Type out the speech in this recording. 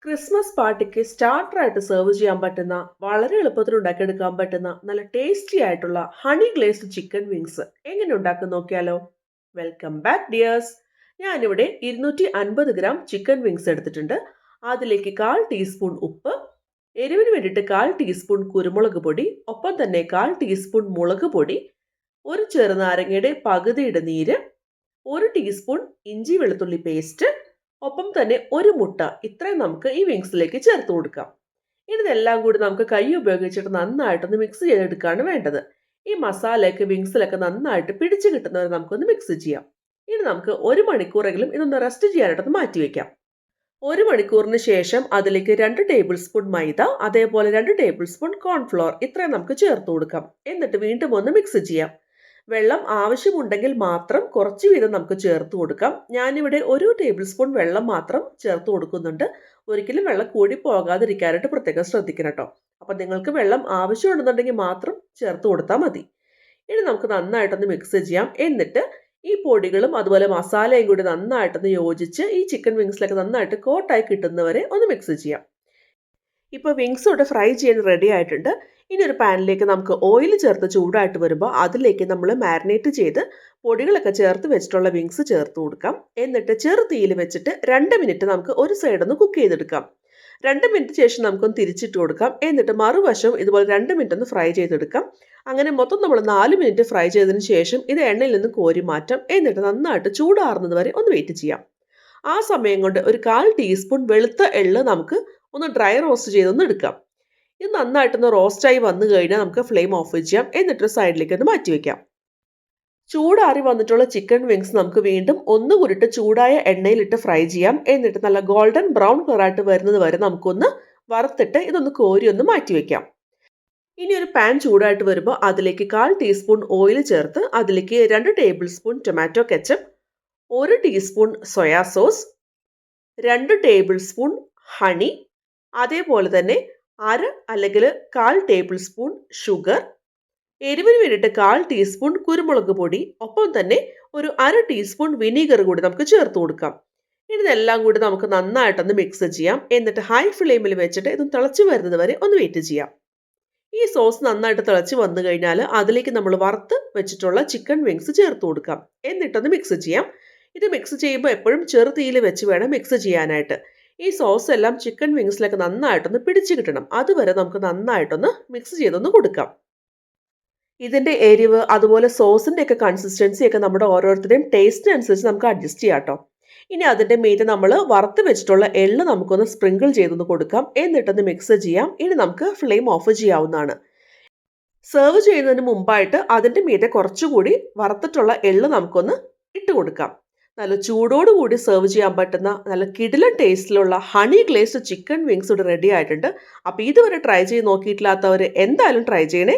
Christmas പാർട്ടിക്ക് സ്റ്റാർട്ടറായിട്ട് serve ചെയ്യാൻ പറ്റുന്ന വളരെ എളുപ്പത്തിൽ ഉണ്ടാക്കിയെടുക്കാൻ പറ്റുന്ന നല്ല ടേസ്റ്റി ആയിട്ടുള്ള ഹണി ഗ്ലേസ്ഡ് ചിക്കൻ വിങ്സ് എങ്ങനെ ഉണ്ടാക്കും നോക്കിയാലോ. Welcome back dears. ഞാനിവിടെ 250 ഗ്രാം ചിക്കൻ വിങ്സ് എടുത്തിട്ടുണ്ട്. അതിലേക്ക് 1/4 ടീസ്പൂൺ ഉപ്പ്, എരിവിന് വേണ്ടിയിട്ട് 1/4 ടീസ്പൂൺ കുരുമുളക് പൊടി, ഒപ്പം തന്നെ 1/4 ടീസ്പൂൺ മുളക് പൊടി, ഒരു ചെറുനാരങ്ങയുടെ പകുതിയുടെ നീര്, 1 ടീസ്പൂൺ ഇഞ്ചി വെളുത്തുള്ളി പേസ്റ്റ്, ഒപ്പം തന്നെ ഒരു മുട്ട. ഇത്രയും നമുക്ക് ഈ വിങ്സിലേക്ക് ചേർത്ത് കൊടുക്കാം. ഇതെല്ലാം കൂടി നമുക്ക് കൈ ഉപയോഗിച്ചിട്ട് നന്നായിട്ടൊന്ന് മിക്സ് ചെയ്തെടുക്കുകയാണ് വേണ്ടത്. ഈ മസാലയൊക്കെ വിങ്സിലൊക്കെ നന്നായിട്ട് പിടിച്ചു കിട്ടുന്നവരെ നമുക്കൊന്ന് മിക്സ് ചെയ്യാം. ഇനി നമുക്ക് 1 മണിക്കൂറെങ്കിലും ഇതൊന്ന് റെസ്റ്റ് ചെയ്യാനായിട്ടൊന്ന് മാറ്റി വെക്കാം. 1 മണിക്കൂറിന് ശേഷം അതിലേക്ക് 2 ടേബിൾ സ്പൂൺ മൈദ, അതേപോലെ 2 ടേബിൾ സ്പൂൺ കോൺഫ്ലോർ ഇത്രയും നമുക്ക് ചേർത്ത് കൊടുക്കാം. എന്നിട്ട് വീണ്ടും ഒന്ന് മിക്സ് ചെയ്യാം. വെള്ളം ആവശ്യമുണ്ടെങ്കിൽ മാത്രം കുറച്ച് വീതം നമുക്ക് ചേർത്ത് കൊടുക്കാം. ഞാനിവിടെ 1 ടേബിൾ സ്പൂൺ വെള്ളം മാത്രം ചേർത്ത് കൊടുക്കുന്നുണ്ട്. ഒരിക്കലും വെള്ളം കൂടി പോകാതിരിക്കാനായിട്ട് പ്രത്യേകം ശ്രദ്ധിക്കണം കേട്ടോ. അപ്പം നിങ്ങൾക്ക് വെള്ളം ആവശ്യമുണ്ടെന്നുണ്ടെങ്കിൽ മാത്രം ചേർത്ത് കൊടുത്താൽ മതി. ഇനി നമുക്ക് നന്നായിട്ടൊന്ന് മിക്സ് ചെയ്യാം. എന്നിട്ട് ഈ പൊടികളും അതുപോലെ മസാലയും കൂടി നന്നായിട്ടൊന്ന് യോജിച്ച് ഈ ചിക്കൻ വിങ്സിലൊക്കെ നന്നായിട്ട് കോട്ടായി കിട്ടുന്നവരെ ഒന്ന് മിക്സ് ചെയ്യാം. ഇപ്പോൾ വിങ്സ് ഇവിടെ ഫ്രൈ ചെയ്യാൻ റെഡി ആയിട്ടുണ്ട്. ഇനി ഒരു പാനിലേക്ക് നമുക്ക് ഓയിൽ ചേർത്ത് ചൂടായിട്ട് വരുമ്പോൾ അതിലേക്ക് നമ്മൾ മാരിനേറ്റ് ചെയ്ത് പൊടികളൊക്കെ ചേർത്ത് വെച്ചിട്ടുള്ള വിങ്സ് ചേർത്ത് കൊടുക്കാം. എന്നിട്ട് ചെറു തീയിൽ വെച്ചിട്ട് 2 മിനിറ്റ് നമുക്ക് ഒരു സൈഡൊന്ന് കുക്ക് ചെയ്തെടുക്കാം. 2 മിനിറ്റ് ശേഷം നമുക്കൊന്ന് തിരിച്ചിട്ട് കൊടുക്കാം. എന്നിട്ട് മറുവശം ഇതുപോലെ 2 മിനിറ്റ് ഒന്ന് ഫ്രൈ ചെയ്തെടുക്കാം. അങ്ങനെ മൊത്തം നമ്മൾ 4 മിനിറ്റ് ഫ്രൈ ചെയ്തതിന് ശേഷം ഇത് എണ്ണയിൽ നിന്ന് കോരി മാറ്റാം. എന്നിട്ട് നന്നായിട്ട് ചൂടാറുന്നത് വരെ ഒന്ന് വെയിറ്റ് ചെയ്യാം. ആ സമയം കൊണ്ട് ഒരു 1/4 ടീസ്പൂൺ വെളുത്ത എള്ള് നമുക്ക് ഒന്ന് ഡ്രൈ റോസ്റ്റ് ചെയ്തൊന്ന് എടുക്കാം. ഇത് നന്നായിട്ടൊന്ന് റോസ്റ്റായി വന്നു കഴിഞ്ഞാൽ നമുക്ക് ഫ്ലെയിം ഓഫ് ചെയ്യാം. എന്നിട്ട് സൈഡിലേക്ക് ഒന്ന് മാറ്റി വയ്ക്കാം. ചൂടാറി വന്നിട്ടുള്ള ചിക്കൻ വിങ്സ് നമുക്ക് വീണ്ടും ഒന്നുകൂടിയിട്ട് ചൂടായ എണ്ണയിലിട്ട് ഫ്രൈ ചെയ്യാം. എന്നിട്ട് നല്ല ഗോൾഡൻ ബ്രൗൺ കളറായിട്ട് വരുന്നത് വരെ നമുക്കൊന്ന് വറുത്തിട്ട് ഇതൊന്ന് കോരി ഒന്ന് മാറ്റി വയ്ക്കാം. ഇനി ഒരു പാൻ ചൂടായിട്ട് വരുമ്പോൾ അതിലേക്ക് 1/4 ടീസ്പൂൺ ഓയിൽ ചേർത്ത് അതിലേക്ക് 2 table spoon tomato ketchup, 1 teaspoon soya sauce, 2 table spoon honey, അതേപോലെ തന്നെ അര അല്ലെങ്കിൽ 1/4 ടേബിൾ സ്പൂൺ ഷുഗർ, എരിവിന് വേണ്ടിയിട്ട് 1/4 ടീസ്പൂൺ കുരുമുളക് പൊടി, ഒപ്പം തന്നെ ഒരു അര ടീസ്പൂൺ വിനീഗർ കൂടി നമുക്ക് ചേർത്ത് കൊടുക്കാം. ഇതെല്ലാം കൂടി നമുക്ക് നന്നായിട്ടൊന്ന് മിക്സ് ചെയ്യാം. എന്നിട്ട് ഹൈ ഫ്ലെയിമിൽ വെച്ചിട്ട് ഇത് തിളച്ച് വരുന്നത് വരെ ഒന്ന് വെയിറ്റ് ചെയ്യാം. ഈ സോസ് നന്നായിട്ട് തിളച്ച് വന്നു കഴിഞ്ഞാൽ അതിലേക്ക് നമ്മൾ വറുത്ത് വെച്ചിട്ടുള്ള ചിക്കൻ വിങ്സ് ചേർത്ത് കൊടുക്കാം. എന്നിട്ടൊന്ന് മിക്സ് ചെയ്യാം. ഇത് മിക്സ് ചെയ്യുമ്പോൾ എപ്പോഴും ചെറു തീയിൽ വെച്ച് വേണം മിക്സ് ചെയ്യാനായിട്ട്. ഈ സോസ് എല്ലാം ചിക്കൻ വിങ്സിലൊക്കെ നന്നായിട്ടൊന്ന് പിടിച്ച് കിട്ടണം. അതുവരെ നമുക്ക് നന്നായിട്ടൊന്ന് മിക്സ് ചെയ്തൊന്ന് കൊടുക്കാം. ഇതിൻ്റെ എരിവ് അതുപോലെ സോസിൻ്റെ ഒക്കെ കൺസിസ്റ്റൻസി ഒക്കെ നമ്മുടെ ഓരോരുത്തരുടെയും ടേസ്റ്റിനനുസരിച്ച് നമുക്ക് അഡ്ജസ്റ്റ് ചെയ്യാം കേട്ടോ. ഇനി അതിൻ്റെ മീതെ നമ്മൾ വറുത്ത് വെച്ചിട്ടുള്ള എള്ള് നമുക്കൊന്ന് സ്പ്രിങ്കിൾ ചെയ്തൊന്ന് കൊടുക്കാം. എന്നിട്ടൊന്ന് മിക്സ് ചെയ്യാം. ഇനി നമുക്ക് ഫ്ലെയിം ഓഫ് ചെയ്യാവുന്നതാണ്. സെർവ് ചെയ്യുന്നതിന് മുമ്പായിട്ട് അതിൻ്റെ മീതെ കുറച്ചുകൂടി വറുത്തിട്ടുള്ള എള്ള് നമുക്കൊന്ന് ഇട്ട് കൊടുക്കാം. നല്ല ചൂടോടുകൂടി സെർവ് ചെയ്യാൻ പറ്റുന്ന നല്ല കിടിലൻ ടേസ്റ്റിലുള്ള ഹണി ഗ്ലേസ്ഡ് ചിക്കൻ വിങ്സ് ഇവിടെ റെഡി ആയിട്ടുണ്ട്. അപ്പോൾ ഇതുവരെ ട്രൈ ചെയ്ത് നോക്കിയിട്ടില്ലാത്തവർ എന്തായാലും ട്രൈ ചെയ്യണേ.